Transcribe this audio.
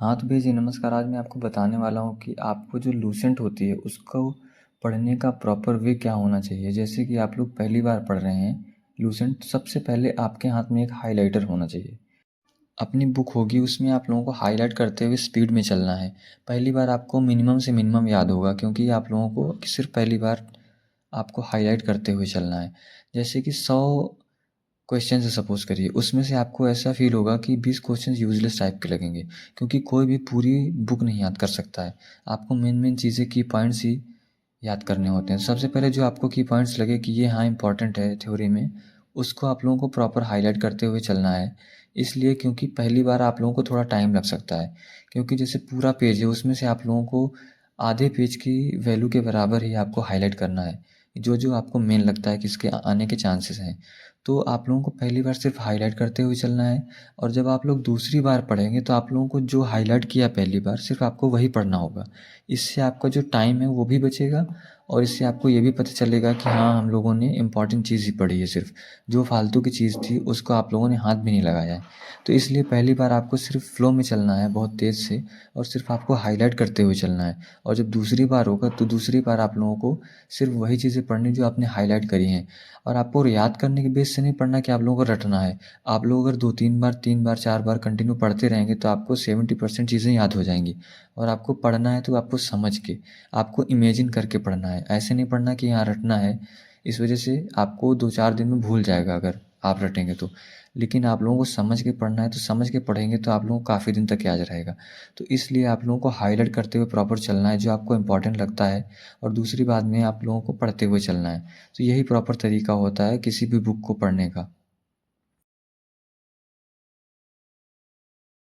हाँ तो भैया जी नमस्कार। आज मैं आपको बताने वाला हूँ कि आपको जो लूसेंट होती है उसको पढ़ने का प्रॉपर वे क्या होना चाहिए। जैसे कि आप लोग पहली बार पढ़ रहे हैं लूसेंट, सबसे पहले आपके हाथ में एक हाइलाइटर होना चाहिए। अपनी बुक होगी उसमें आप लोगों को हाईलाइट करते हुए स्पीड में चलना है। पहली बार आपको मिनिमम से मिनिमम याद होगा, क्योंकि आप लोगों को सिर्फ पहली बार आपको हाईलाइट करते हुए चलना है। जैसे कि 100 क्वेश्चन है सपोज़ करिए, उसमें से आपको ऐसा फ़ील होगा कि 20 क्वेश्चन यूज़लेस टाइप के लगेंगे, क्योंकि कोई भी पूरी बुक नहीं याद कर सकता है। आपको मेन चीज़ें, की पॉइंट्स ही याद करने होते हैं। सबसे पहले जो आपको की पॉइंट्स लगे कि ये हाँ इम्पॉर्टेंट है थ्योरी में, उसको आप लोगों को प्रॉपर हाईलाइट करते हुए चलना है। इसलिए क्योंकि पहली बार आप लोगों को थोड़ा टाइम लग सकता है, क्योंकि जैसे पूरा पेज है उसमें से आप लोगों को आधे पेज की वैल्यू के बराबर ही आपको हाईलाइट करना है, जो आपको मेन लगता है कि इसके आने के चांसेस हैं। तो आप लोगों को पहली बार सिर्फ हाईलाइट करते हुए चलना है, और जब आप लोग दूसरी बार पढ़ेंगे तो आप लोगों को जो हाईलाइट किया पहली बार सिर्फ आपको वही पढ़ना होगा। इससे आपका जो टाइम है वो भी बचेगा, और इससे आपको ये भी पता चलेगा कि हाँ हम लोगों ने इम्पॉर्टेंट चीज़ ही पढ़ी है। सिर्फ जो फालतू की चीज़ थी उसको आप लोगों ने हाथ भी नहीं लगाया है। तो इसलिए पहली बार आपको सिर्फ फ्लो में चलना है बहुत तेज़ से, और सिर्फ आपको हाईलाइट करते हुए चलना है। और जब दूसरी बार होगा तो दूसरी बार आप लोगों को सिर्फ वही चीज़ें पढ़नी जो आपने हाईलाइट करी हैं। और आपको याद करने के बेस से नहीं पढ़ना कि आप लोगों को रटना है। आप लोग अगर 2-3 बार 3 बार 4 बार कंटिन्यू पढ़ते रहेंगे तो आपको 70% चीज़ें याद हो जाएंगी। और आपको पढ़ना है तो आपको समझ के, आपको इमेजिन करके पढ़ना है, ऐसे नहीं पढ़ना कि हाँ रटना है। इस वजह से आपको 2-4 दिन में भूल जाएगा अगर आप रटेंगे तो। लेकिन आप लोगों को समझ के पढ़ना है, तो समझ के पढ़ेंगे तो आप लोगों को काफ़ी दिन तक याद रहेगा। तो इसलिए आप लोगों को हाईलाइट करते हुए प्रॉपर चलना है जो आपको इम्पोर्टेंट लगता है, और दूसरी बात में आप लोगों को पढ़ते हुए चलना है। तो यही प्रॉपर तरीका होता है किसी भी बुक को पढ़ने का।